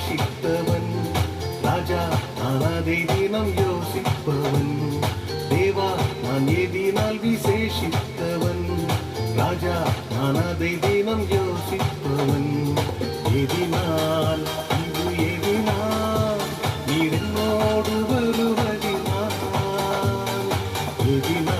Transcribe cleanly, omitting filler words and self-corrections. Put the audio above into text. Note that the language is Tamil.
விசேஷித்தவன். ராஜா நான் அதை தினம் யோசிப்பவன். தேவா நான் எதினால் விசேஷித்தவன். ராஜா நான் அதை தினம் யோசிப்பவன். எதினால் இது எதினால் நீர் என்னோடு வருவதினால். எதினால்